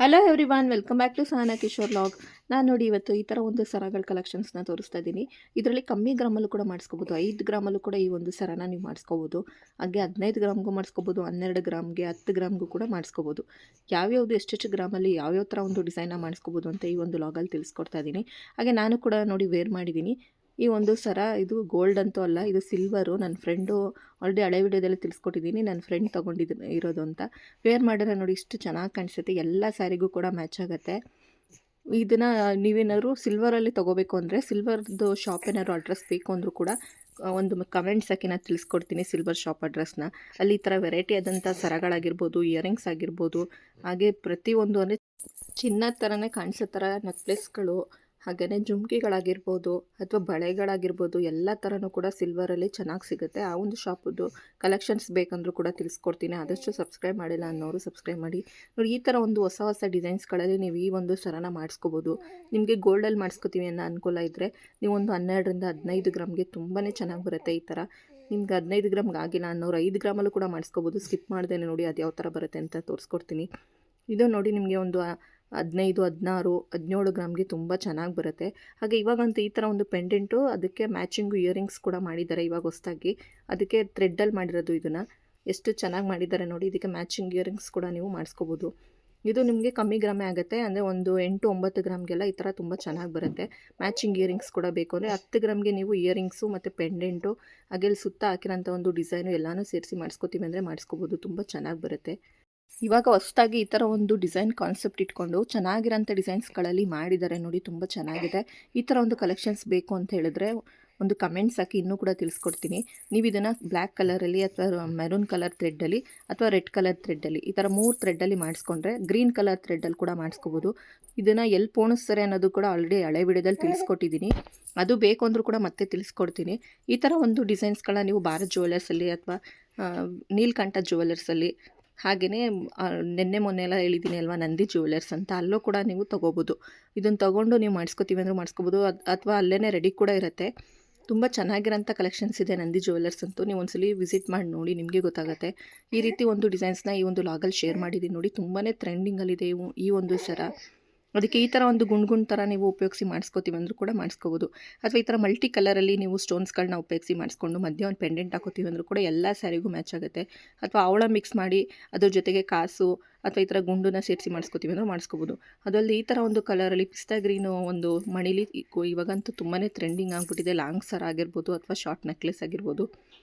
Hello everyone, welcome back to Sahana Kishore vlog. ನಾನು ನೋಡಿ ಇವತ್ತು ಈ ಥರ ಒಂದು ಸರಗಳ ಕಲೆಕ್ಷನ್ಸ್ನ ತೋರಿಸ್ತಾ ಇದ್ದೀನಿ. ಇದರಲ್ಲಿ ಕಮ್ಮಿ ಗ್ರಾಮಲ್ಲೂ ಕೂಡ ಮಾಡಿಸ್ಕೋಬೋದು, 5 ಗ್ರಾಮಲ್ಲೂ ಕೂಡ ಈ ಒಂದು ಸರನ ನೀವು ಮಾಡಿಸ್ಕೋಬೋದು. ಹಾಗೆ 15 ಗ್ರಾಮ್ಗೂ ಮಾಡಿಸ್ಕೋಬೋದು, 12 ಗ್ರಾಮ್ಗೆ, 10 ಗ್ರಾಮ್ಗೂ ಕೂಡ ಮಾಡಿಸ್ಕೋಬೋದು. ಯಾವ್ಯಾವುದು ಎಷ್ಟೆಷ್ಟು ಗ್ರಾಮಲ್ಲಿ ಯಾವ್ಯಾವ ಥರ ಒಂದು ಡಿಸೈನ್ನ ಮಾಡಿಸ್ಕೋಬೋದು ಅಂತ ಈ ಒಂದು ಲಾಗಲ್ಲಿ ತಿಳಿಸ್ಕೊಡ್ತಾ ಇದ್ದೀನಿ. ಹಾಗೆ ನಾನು ಕೂಡ ನೋಡಿ ವೇರ್ ಮಾಡಿದ್ದೀನಿ. ಈ ಒಂದು ಸರ ಇದು ಗೋಲ್ಡ್ ಅಂತೂ ಅಲ್ಲ, ಇದು ಸಿಲ್ವರು. ನನ್ನ ಫ್ರೆಂಡು ಆಲ್ರೆಡಿ ಹಳೆ ವಿಡಿಯೋದಲ್ಲಿ ತಿಳಿಸ್ಕೊಟ್ಟಿದ್ದೀನಿ, ನನ್ನ ಫ್ರೆಂಡ್ ಇರೋದು ಅಂತ. ವೇರ್ ಮಾಡಿದ್ರೆ ನೋಡಿ ಇಷ್ಟು ಚೆನ್ನಾಗಿ ಕಾಣಿಸುತ್ತೆ, ಎಲ್ಲ ಸ್ಯಾರಿಗೂ ಕೂಡ ಮ್ಯಾಚ್ ಆಗುತ್ತೆ. ಇದನ್ನು ನೀವೇನಾದ್ರು ಸಿಲ್ವರಲ್ಲಿ ತೊಗೋಬೇಕು ಅಂದರೆ, ಸಿಲ್ವರ್ದು ಶಾಪ್ ಏನಾದ್ರು ಅಡ್ರೆಸ್ ಬೇಕು ಅಂದರೂ ಕೂಡ ಒಂದು ಕಮೆಂಟ್ಸ್ ಹಾಕಿ ನಾನು ತಿಳಿಸ್ಕೊಡ್ತೀನಿ ಸಿಲ್ವರ್ ಶಾಪ್ ಅಡ್ರೆಸ್ನ. ಅಲ್ಲಿ ಈ ಥರ ವೆರೈಟಿ ಆದಂಥ ಸರಗಳಾಗಿರ್ಬೋದು, ಇಯರಿಂಗ್ಸ್ ಆಗಿರ್ಬೋದು, ಹಾಗೆ ಪ್ರತಿಯೊಂದು ಅಂದರೆ ಚಿನ್ನದ ಥರನೇ ಕಾಣಿಸೋ ಥರ ನೆಕ್ಲೆಸ್ಗಳು, ಹಾಗೆಯೇ ಜುಮ್ಕಿಗಳಾಗಿರ್ಬೋದು ಅಥವಾ ಬಳೆಗಳಾಗಿರ್ಬೋದು, ಎಲ್ಲ ಥರನೂ ಕೂಡ ಸಿಲ್ವರಲ್ಲಿ ಚೆನ್ನಾಗಿ ಸಿಗುತ್ತೆ. ಆ ಒಂದು ಶಾಪದ್ದು ಕಲೆಕ್ಷನ್ಸ್ ಬೇಕಂದ್ರೂ ಕೂಡ ತಿಳಿಸ್ಕೊಡ್ತೀನಿ. ಆದಷ್ಟು ಸಬ್ಸ್ಕ್ರೈಬ್ ಮಾಡಿಲ್ಲ ಅನ್ನೋರು ಸಬ್ಸ್ಕ್ರೈಬ್ ಮಾಡಿ. ನೋಡಿ, ಈ ಥರ ಒಂದು ಹೊಸ ಹೊಸ ಡಿಸೈನ್ಸ್ಗಳಲ್ಲಿ ನೀವು ಈ ಒಂದು ಸರನ ಮಾಡಿಸ್ಕೋಬೋದು. ನಿಮಗೆ ಗೋಲ್ಡಲ್ಲಿ ಮಾಡಿಸ್ಕೋತೀವಿ ಅನ್ನೋ ಅನುಕೂಲ ಇದ್ದರೆ ನೀವು ಒಂದು 12ರಿಂದ 15 ಗ್ರಾಮ್ಗೆ ತುಂಬಾ ಚೆನ್ನಾಗಿ ಬರುತ್ತೆ. ಈ ಥರ ನಿಮ್ಗೆ 15 ಗ್ರಾಮ್ಗೆ ಆಗಿಲ್ಲ ಅನ್ನೋರು 5 ಗ್ರಾಮಲ್ಲೂ ಕೂಡ ಮಾಡಿಸ್ಕೋಬೋದು. ಸ್ಕಿಪ್ ಮಾಡ್ದೇ ನೋಡಿ ಅದು ಯಾವ ಥರ ಬರುತ್ತೆ ಅಂತ ತೋರಿಸ್ಕೊಡ್ತೀನಿ. ಇದು ನೋಡಿ ನಿಮಗೆ ಒಂದು 15, 16, 17 ಗ್ರಾಮ್ಗೆ ತುಂಬ ಚೆನ್ನಾಗಿ ಬರುತ್ತೆ. ಹಾಗೆ ಇವಾಗಂತೂ ಈ ಥರ ಒಂದು ಪೆಂಡೆಂಟು, ಅದಕ್ಕೆ ಮ್ಯಾಚಿಂಗು ಇಯರಿಂಗ್ಸ್ ಕೂಡ ಮಾಡಿದ್ದಾರೆ ಇವಾಗ ಹೊಸದಾಗಿ. ಅದಕ್ಕೆ ಥ್ರೆಡ್ಡಲ್ಲಿ ಮಾಡಿರೋದು ಇದನ್ನು. ಎಷ್ಟು ಚೆನ್ನಾಗಿ ಮಾಡಿದ್ದಾರೆ ನೋಡಿ. ಇದಕ್ಕೆ ಮ್ಯಾಚಿಂಗ್ ಇಯರಿಂಗ್ಸ್ ಕೂಡ ನೀವು ಮಾಡಿಸ್ಕೋಬೋದು. ಇದು ನಿಮಗೆ ಕಮ್ಮಿ ಗ್ರಾಮೇ ಆಗುತ್ತೆ, ಅಂದರೆ ಒಂದು 8, 9 ಗ್ರಾಮ್ಗೆಲ್ಲ ಈ ಥರ ತುಂಬ ಚೆನ್ನಾಗಿ ಬರುತ್ತೆ. ಮ್ಯಾಚಿಂಗ್ ಇಯರಿಂಗ್ಸ್ ಕೂಡ ಬೇಕು ಅಂದರೆ 10 ಗ್ರಾಮ್ಗೆ ನೀವು ಇಯರಿಂಗ್ಸು ಮತ್ತು ಪೆಂಡೆಂಟು, ಹಾಗೆ ಸುತ್ತ ಹಾಕಿರೋಂಥ ಒಂದು ಡಿಸೈನು ಎಲ್ಲನೂ ಸೇರಿಸಿ ಮಾಡಿಸ್ಕೋತೀವಿ ಅಂದರೆ ಮಾಡಿಸ್ಕೋಬೋದು. ತುಂಬ ಚೆನ್ನಾಗಿ ಬರುತ್ತೆ. ಇವಾಗ ಹೊಸದಾಗಿ ಈ ಥರ ಒಂದು ಡಿಸೈನ್ ಕಾನ್ಸೆಪ್ಟ್ ಇಟ್ಕೊಂಡು ಚೆನ್ನಾಗಿರೋಂಥ ಡಿಸೈನ್ಸ್ಗಳಲ್ಲಿ ಮಾಡಿದ್ದಾರೆ ನೋಡಿ, ತುಂಬ ಚೆನ್ನಾಗಿದೆ. ಈ ಥರ ಒಂದು ಕಲೆಕ್ಷನ್ಸ್ ಬೇಕು ಅಂತ ಹೇಳಿದ್ರೆ ಒಂದು ಕಮೆಂಟ್ಸ್ ಹಾಕಿ, ಇನ್ನೂ ಕೂಡ ತಿಳಿಸ್ಕೊಡ್ತೀನಿ. ನೀವು ಇದನ್ನು ಬ್ಲ್ಯಾಕ್ ಕಲರಲ್ಲಿ ಅಥವಾ ಮೆರೂನ್ ಕಲರ್ ಥ್ರೆಡ್ಡಲ್ಲಿ ಅಥವಾ ರೆಡ್ ಕಲರ್ ಥ್ರೆಡ್ಡಲ್ಲಿ, ಈ ಥರ 3 ಥ್ರೆಡ್ಡಲ್ಲಿ ಮಾಡಿಸ್ಕೊಂಡ್ರೆ ಗ್ರೀನ್ ಕಲರ್ ಥ್ರೆಡ್ಡಲ್ಲಿ ಕೂಡ ಮಾಡಿಸ್ಕೋಬೋದು. ಇದನ್ನು ಎಲ್ಲಿ ಪೋಣಿಸ್ತಾರೆ ಅನ್ನೋದು ಕೂಡ ಆಲ್ರೆಡಿ ಹಳೆ ವಿಡಿಯೋದಲ್ಲಿ ತಿಳಿಸ್ಕೊಟ್ಟಿದ್ದೀನಿ. ಅದು ಬೇಕು ಅಂದರೂ ಕೂಡ ಮತ್ತೆ ತಿಳಿಸ್ಕೊಡ್ತೀನಿ. ಈ ಥರ ಒಂದು ಡಿಸೈನ್ಸ್ಗಳನ್ನ ನೀವು ಭಾರತ್ ಜ್ಯುವೆಲರ್ಸಲ್ಲಿ ಅಥವಾ ನೀಲ್ಕಂಠ ಜ್ಯುವೆಲರ್ಸಲ್ಲಿ, ಹಾಗೆಯೇ ಮೊನ್ನೆ ಎಲ್ಲ ಹೇಳಿದ್ದೀನಿ ಅಲ್ವಾ, ನಂದಿ ಜ್ಯುವೆಲರ್ಸ್ ಅಂತ, ಅಲ್ಲೂ ಕೂಡ ನೀವು ತೊಗೋಬೋದು. ಇದನ್ನು ತೊಗೊಂಡು ನೀವು ಮಾಡಿಸ್ಕೋತೀವಿ ಅಂದರೂ ಮಾಡಿಸ್ಕೋಬೋದು, ಅಥವಾ ಅಲ್ಲೇ ರೆಡಿ ಕೂಡ ಇರುತ್ತೆ. ತುಂಬ ಚೆನ್ನಾಗಿರೋಂಥ ಕಲೆಕ್ಷನ್ಸ್ ಇದೆ ನಂದಿ ಜ್ಯುವೆಲರ್ಸ್ ಅಂತೂ. ನೀವು ಒಂದ್ಸಲಿ ವಿಸಿಟ್ ಮಾಡಿ ನೋಡಿ, ನಿಮಗೆ ಗೊತ್ತಾಗುತ್ತೆ. ಈ ರೀತಿ ಒಂದು ಡಿಸೈನ್ಸ್ನ ಈ ಒಂದು ಲಾಗಲ್ಲಿ ಶೇರ್ ಮಾಡಿದ್ದೀನಿ ನೋಡಿ. ತುಂಬಾ ಟ್ರೆಂಡಿಂಗಲ್ಲಿದೆ ಈ ಒಂದು ಸರ. ಅದಕ್ಕೆ ಈ ಥರ ಒಂದು ಗುಂಡು ಥರ ನೀವು ಉಪಯೋಗಿಸಿ ಮಾಡಿಸ್ಕೋತೀವಿ ಅಂದರೂ ಕೂಡ ಮಾಡಿಸ್ಕೋಬೋದು. ಅಥವಾ ಈ ಥರ ಮಲ್ಟಿ ಕಲರಲ್ಲಿ ನೀವು ಸ್ಟೋನ್ಸ್ಗಳನ್ನ ಉಪಯೋಗಿಸಿ ಮಾಡಿಸ್ಕೊಂಡು ಮಧ್ಯ ಒಂದು ಪೆಂಡೆಂಟ್ ಹಾಕೋತೀವಿ ಅಂದರೂ ಕೂಡ ಎಲ್ಲ ಸ್ಯಾರಿಗೂ ಮ್ಯಾಚ್ ಆಗುತ್ತೆ. ಅಥವಾ ಅವಳ ಮಿಕ್ಸ್ ಮಾಡಿ ಅದ್ರ ಜೊತೆಗೆ ಕಾಸು ಅಥವಾ ಈ ಥರ ಗುಂಡನ್ನ ಸೇರಿಸಿ ಮಾಡಿಸ್ಕೋತೀವಿ ಅಂದರೂ ಮಾಡಿಸ್ಕೋಬೋದು. ಅದರಲ್ಲಿ ಈ ಥರ ಒಂದು ಕಲರಲ್ಲಿ ಪಿಸ್ತಾ ಗ್ರೀನು ಒಂದು ಮಣಿಲಿ ಇವಾಗಂತೂ ತುಂಬಾ ಟ್ರೆಂಡಿಂಗ್ ಆಗಿಬಿಟ್ಟಿದೆ. ಲಾಂಗ್ ಸರ ಆಗಿರ್ಬೋದು ಅಥವಾ ಶಾರ್ಟ್ ನೆಕ್ಲೆಸ್ ಆಗಿರ್ಬೋದು,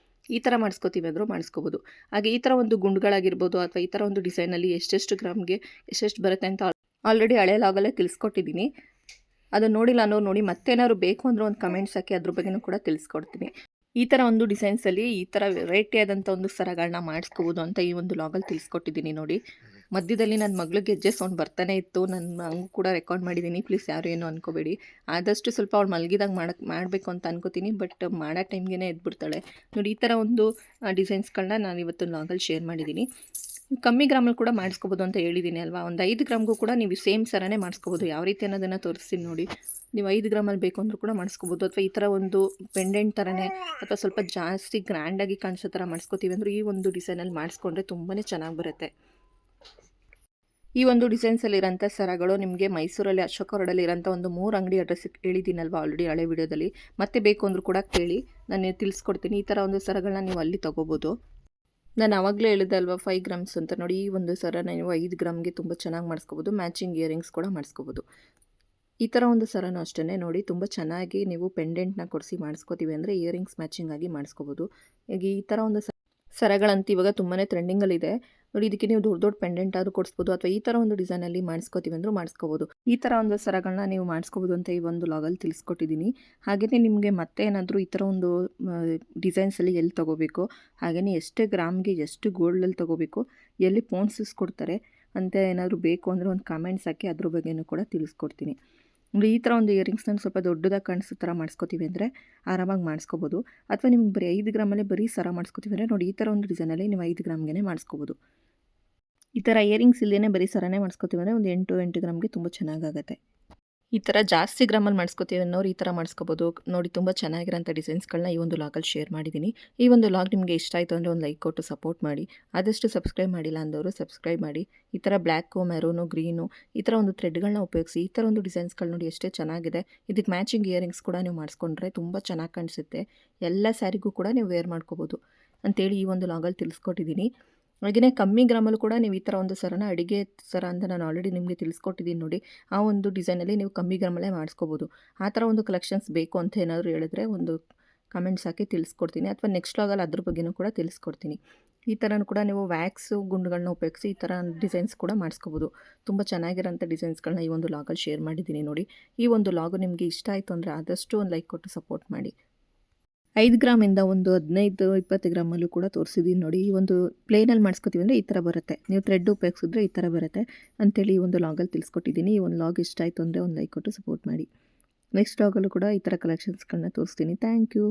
ಈ ಥರ ಮಾಡಿಸ್ಕೋತೀವಿ ಅಂದರೂ ಮಾಡಿಸ್ಕೋಬೋದು. ಹಾಗೆ ಈ ಥರ ಒಂದು ಗುಂಡುಗಳಾಗಿರ್ಬೋದು ಅಥವಾ ಈ ಥರ ಒಂದು ಡಿಸೈನಲ್ಲಿ ಎಷ್ಟೆಷ್ಟು ಗ್ರಾಮ್ಗೆ ಎಷ್ಟೆಷ್ಟು ಬರುತ್ತೆ ಅಂತ ಆಲ್ರೆಡಿ ಹಳೆ ಲಾಗಲ್ಲೇ ತಿಳಿಸ್ಕೊಟ್ಟಿದ್ದೀನಿ. ಅದು ನೋಡಿಲ್ಲ ಅನ್ನೋ ನೋಡಿ, ಮತ್ತೇನಾದ್ರು ಬೇಕು ಅಂದರೆ ಒಂದು ಕಮೆಂಟ್ಸ್ ಹಾಕಿ, ಅದ್ರ ಬಗ್ಗೆನೂ ಕೂಡ ತಿಳಿಸ್ಕೊಡ್ತೀನಿ. ಈ ಥರ ಒಂದು ಡಿಸೈನ್ಸಲ್ಲಿ ಈ ಥರ ವೆರೈಟಿ ಆದಂಥ ಒಂದು ಸರಗಳನ್ನ ಮಾಡಿಸ್ಕೋಬೋದು ಅಂತ ಈ ಒಂದು ಲಾಗಲ್ಲಿ ತಿಳಿಸ್ಕೊಟ್ಟಿದ್ದೀನಿ ನೋಡಿ. ಮಧ್ಯದಲ್ಲಿ ನನ್ನ ಮಗಳಿಗೆ ಗೆಜ್ಜೆ ಸೌಂಡ್ ಬರ್ತಾನೆ ಇತ್ತು, ನಾನು ಹಂಗೂ ಕೂಡ ರೆಕಾರ್ಡ್ ಮಾಡಿದ್ದೀನಿ. ಪ್ಲೀಸ್ ಯಾರು ಏನೋ ಅಂದ್ಕೋಬೇಡಿ. ಆದಷ್ಟು ಸ್ವಲ್ಪ ಅವ್ಳು ಮಲಗಿದಾಗ ಮಾಡಬೇಕು ಅಂತ ಅನ್ಕೋತೀನಿ, ಬಟ್ ಮಾಡೋ ಟೈಮ್ಗೆ ಎದ್ಬಿಡ್ತಾಳೆ ನೋಡಿ. ಈ ಥರ ಒಂದು ಡಿಸೈನ್ಸ್ಗಳನ್ನ ನಾನು ಇವತ್ತು ಲಾಗಲ್ಲಿ ಶೇರ್ ಮಾಡಿದ್ದೀನಿ. ಕಮ್ಮಿ ಗ್ರಾಮಲ್ಲಿ ಕೂಡ ಮಾಡಿಸ್ಕೋಬೋದು ಅಂತ ಹೇಳಿದ್ದೀನಿ ಅಲ್ವಾ. ಒಂದು 5 ಗ್ರಾಮ್ಗೂ ಕೂಡ ನೀವು ಸೇಮ್ ಸರನೇ ಮಾಡಿಸ್ಕೋಬೋದು. ಯಾವ ರೀತಿ ಅನ್ನೋದನ್ನು ತೋರಿಸ್ತೀನಿ ನೋಡಿ. ನೀವು 5 ಗ್ರಾಮಲ್ಲಿ ಬೇಕು ಅಂದರೂ ಕೂಡ ಮಾಡಿಸ್ಕೋಬೋದು. ಅಥವಾ ಈ ಥರ ಒಂದು ಪೆಂಡೆಂಟ್ ಥರನೇ ಅಥವಾ ಸ್ವಲ್ಪ ಜಾಸ್ತಿ ಗ್ರ್ಯಾಂಡಾಗಿ ಕಾಣಿಸೋ ಥರ ಮಾಡಿಸ್ಕೋತೀವಿ ಅಂದರೆ ಈ ಒಂದು ಡಿಸೈನಲ್ಲಿ ಮಾಡಿಸ್ಕೊಂಡ್ರೆ ತುಂಬಾ ಚೆನ್ನಾಗಿ ಬರುತ್ತೆ. ಈ ಒಂದು ಡಿಸೈನ್ಸಲ್ಲಿರೋಂಥ ಸರಗಳು ನಿಮಗೆ ಮೈಸೂರಲ್ಲಿ ಅಶೋಕ ರೋಡಲ್ಲಿ ಇರೋಂಥ ಒಂದು 3 ಅಂಗಡಿ ಅಡ್ರೆಸ್ ಹೇಳಿದ್ದೀನಲ್ವ ಆಲ್ರೆಡಿ ಹಳೆ ವಿಡಿಯೋದಲ್ಲಿ. ಮತ್ತೆ ಬೇಕು ಅಂದರೂ ಕೂಡ ಕೇಳಿ, ನಾನು ತಿಳಿಸ್ಕೊಡ್ತೀನಿ. ಈ ಥರ ಒಂದು ಸರಗಳನ್ನ ನೀವು ಅಲ್ಲಿ ತೊಗೋಬೋದು. ನಾನು ಆವಾಗಲೇ ಹೇಳಿದೆ ಅಲ್ವಾ 5 ಗ್ರಾಮ್ಸ್ ಅಂತ. ನೋಡಿ, ಈ ಒಂದು ಸರನ ನೀವು 5 ಗ್ರಾಮ್ಗೆ ತುಂಬ ಚೆನ್ನಾಗಿ ಮಾಡಿಸ್ಕೋಬೋದು. ಮ್ಯಾಚಿಂಗ್ ಇಯರಿಂಗ್ಸ್ ಕೂಡ ಮಾಡಿಸ್ಕೋಬೋದು. ಈ ಥರ ಒಂದು ಸರನೂ ಅಷ್ಟೇ ನೋಡಿ, ತುಂಬ ಚೆನ್ನಾಗಿ ನೀವು ಪೆಂಡೆಂಟ್ನ ಕೊಡಿಸಿ ಮಾಡಿಸ್ಕೋತೀವಿ ಅಂದರೆ ಇಯರಿಂಗ್ಸ್ ಮ್ಯಾಚಿಂಗ್ ಆಗಿ ಮಾಡಿಸ್ಕೋಬೋದು. ಈಗ ಈ ಥರ ಒಂದು ಸರಗಳಂತೂ ಇವಾಗ ತುಂಬಾ ಟ್ರೆಂಡಿಂಗಲ್ಲಿದೆ ನೋಡಿ. ಇದಕ್ಕೆ ನೀವು ದೊಡ್ಡ ದೊಡ್ಡ ಪೆಂಡೆಂಟ್ ಆದರೂ ಕೊಡಿಸ್ಬೋದು, ಅಥವಾ ಈ ಥರ ಒಂದು ಡಿಸೈನಲ್ಲಿ ಮಾಡಿಸ್ಕೋತೀವಿ ಅಂದರೂ ಮಾಡಿಸ್ಕೋಬೋದು. ಈ ಥರ ಒಂದು ಸರಗಳನ್ನ ನೀವು ಮಾಡಿಸ್ಕೋಬೋದು ಅಂತ ಈ ಒಂದು ಲಾಗಲ್ಲಿ ತಿಳಿಸ್ಕೊಟ್ಟಿದ್ದೀನಿ. ಹಾಗೆಯೇ ನಿಮಗೆ ಮತ್ತೆ ಏನಾದರೂ ಈ ಥರ ಒಂದು ಡಿಸೈನ್ಸಲ್ಲಿ ಎಲ್ಲಿ ತೊಗೋಬೇಕು, ಹಾಗೆಯೇ ಎಷ್ಟು ಗ್ರಾಮ್ಗೆ ಎಷ್ಟು ಗೋಲ್ಡಲ್ಲಿ ತೊಗೋಬೇಕು, ಎಲ್ಲಿ ಕೊಡ್ತಾರೆ ಅಂತ ಏನಾದರೂ ಬೇಕು ಅಂದರೆ ಒಂದು ಕಮೆಂಟ್ಸ್ ಹಾಕಿ, ಅದ್ರ ಬಗ್ಗೆಯೂ ಕೂಡ ತಿಳಿಸ್ಕೊಡ್ತೀನಿ. ನೋಡಿ, ಈ ಥರ ಒಂದು ಇಯರಿಂಗ್ಸ್ನ ಸ್ವಲ್ಪ ದೊಡ್ಡದಾಗಿ ಕಾಣಿಸೋ ಥರ ಮಾಡಿಸ್ಕೋತೀವಿ ಅಂದರೆ ಆರಾಮಾಗಿ ಮಾಡಿಸ್ಕೋಬೋದು. ಅಥವಾ ನಿಮ್ಗೆ ಬರೀ 5 ಗ್ರಾಮಲ್ಲೇ ಬರೀ ಸರ ಮಾಡಿಸ್ಕೋತೀವಿ ಅಂದರೆ ನೋಡಿ, ಈ ಥರ ಒಂದು ಡಿಸೈನಲ್ಲಿ ನೀವು 5 ಗ್ರಾಮ್ಗೆ ಮಾಡಿಸ್ಕೋಬೋದು. ಈ ಥರ ಇಯರಿಂಗ್ಸ್ ಇಲ್ಲದೇ ಬರೀ ಸರನೇ ಮಾಡಿಸ್ಕೋತೀವಿ ಅಂದರೆ ಒಂದು 8 ಗ್ರಾಮ್ಗೆ ತುಂಬ ಚೆನ್ನಾಗಾಗುತ್ತೆ. ಈ ಥರ ಜಾಸ್ತಿ ಗ್ರಾಮಲ್ಲಿ ಮಾಡಿಸ್ಕೋತೀವಿ ಅನ್ನೋರು ಈ ಥರ ಮಾಡಿಸ್ಕೋಬೋದು. ನೋಡಿ ತುಂಬ ಚೆನ್ನಾಗಿರೋಂಥ ಡಿಸೈನ್ಸ್ಗಳನ್ನ ಈ ಒಂದು ಲಾಗಲ್ಲಿ ಶೇರ್ ಮಾಡಿದ್ದೀನಿ. ಈ ಒಂದು ಲಾಗ್ ನಿಮಗೆ ಇಷ್ಟ ಆಯಿತು ಅಂದರೆ ಒಂದು ಲೈಕ್ ಕೊಟ್ಟು ಸಪೋರ್ಟ್ ಮಾಡಿ. ಆದಷ್ಟು ಸಬ್ಸ್ಕ್ರೈಬ್ ಮಾಡಿಲ್ಲ ಅಂದವರು ಸಬ್ಸ್ಕ್ರೈಬ್ ಮಾಡಿ. ಈ ಥರ ಬ್ಲ್ಯಾಕು, ಮೆರೂನು, ಗ್ರೀನು ಈ ಥರ ಒಂದು ಥ್ರೆಡ್ಗಳನ್ನ ಉಪಯೋಗಿಸಿ ಈ ಥರ ಒಂದು ಡಿಸೈನ್ಸ್ಗಳು ನೋಡಿ ಎಷ್ಟೇ ಚೆನ್ನಾಗಿದೆ. ಇದಕ್ಕೆ ಮ್ಯಾಚಿಂಗ್ ಇಯರಿಂಗ್ಸ್ ಕೂಡ ನೀವು ಮಾಡಿಸ್ಕೊಂಡ್ರೆ ತುಂಬ ಚೆನ್ನಾಗಿ ಕಾಣಿಸುತ್ತೆ. ಎಲ್ಲ ಸ್ಯಾರಿಗೂ ಕೂಡ ನೀವು ವೇರ್ ಮಾಡ್ಕೋಬೋದು ಅಂತೇಳಿ ಈ ಒಂದು ಲಾಗಲ್ಲಿ ತಿಳಿಸ್ಕೊಟ್ಟಿದ್ದೀನಿ. ಹಾಗೆಯೇ ಕಮ್ಮಿ ಗ್ರಾಮಲ್ಲೂ ಕೂಡ ನೀವು ಈ ಥರ ಒಂದು ಸರನ ಅಡುಗೆ ಸರ ಅಂತ ನಾನು ಆಲ್ರೆಡಿ ನಿಮಗೆ ತಿಳಿಸ್ಕೊಟ್ಟಿದ್ದೀನಿ ನೋಡಿ. ಆ ಒಂದು ಡಿಸೈನಲ್ಲಿ ನೀವು ಕಮ್ಮಿ ಗ್ರಾಮಲ್ಲೇ ಮಾಡಿಸ್ಕೋಬೋದು. ಆ ಥರ ಒಂದು ಕಲೆಕ್ಷನ್ಸ್ ಬೇಕು ಅಂತ ಏನಾದರೂ ಹೇಳಿದ್ರೆ ಒಂದು ಕಮೆಂಟ್ಸ್ ಹಾಕಿ ತಿಳಿಸ್ಕೊಡ್ತೀನಿ, ಅಥವಾ ನೆಕ್ಸ್ಟ್ ಲಾಗಲ್ಲಿ ಅದ್ರ ಬಗ್ಗೆನೂ ಕೂಡ ತಿಳಿಸ್ಕೊಡ್ತೀನಿ. ಈ ಥರನೂ ಕೂಡ ನೀವು ವ್ಯಾಕ್ಸು ಗುಂಡುಗಳನ್ನ ಉಪಯೋಗಿಸಿ ಈ ಥರ ಡಿಸೈನ್ಸ್ ಕೂಡ ಮಾಡಿಸ್ಕೋಬೋದು. ತುಂಬ ಚೆನ್ನಾಗಿರೋಂಥ ಡಿಸೈನ್ಸ್ಗಳನ್ನ ಈ ಒಂದು ಲಾಗಲ್ಲಿ ಶೇರ್ ಮಾಡಿದ್ದೀನಿ ನೋಡಿ. ಈ ಒಂದು ಲಾಗು ನಿಮಗೆ ಇಷ್ಟ ಆಯಿತು ಅಂದರೆ ಆದಷ್ಟು ಒಂದು ಲೈಕ್ ಕೊಟ್ಟು ಸಪೋರ್ಟ್ ಮಾಡಿ. 5 ಗ್ರಾಮಿಂದ ಒಂದು 15-20 ಗ್ರಾಮಲ್ಲೂ ಕೂಡ ತೋರಿಸಿದ್ದೀನಿ ನೋಡಿ. ಈ ಒಂದು ಪ್ಲೇನಲ್ಲಿ ಮಾಡಿಸ್ಕೊತೀವಿ ಅಂದರೆ ಈ ಥರ ಬರುತ್ತೆ. ನೀವು ಥ್ರೆಡ್ ಉಪಯೋಗಿಸಿದ್ರೆ ಈ ಥರ ಬರುತ್ತೆ ಅಂತೇಳಿ ಈ ಒಂದು ಲಾಗಲ್ಲಿ ತಿಳಿಸ್ಕೊಟ್ಟಿದ್ದೀನಿ. ಈ ಒಂದು ಲಾಗ್ ಇಷ್ಟ ಆಯಿತು ಅಂದರೆ ಒಂದು ಲೈಕ್ ಕೊಟ್ಟು ಸಪೋರ್ಟ್ ಮಾಡಿ. ನೆಕ್ಸ್ಟ್ ಲಾಗಲ್ಲೂ ಕೂಡ ಈ ಥರ ಕಲೆಕ್ಷನ್ಸ್ಗಳನ್ನ ತೋರಿಸ್ತೀನಿ. Thank you.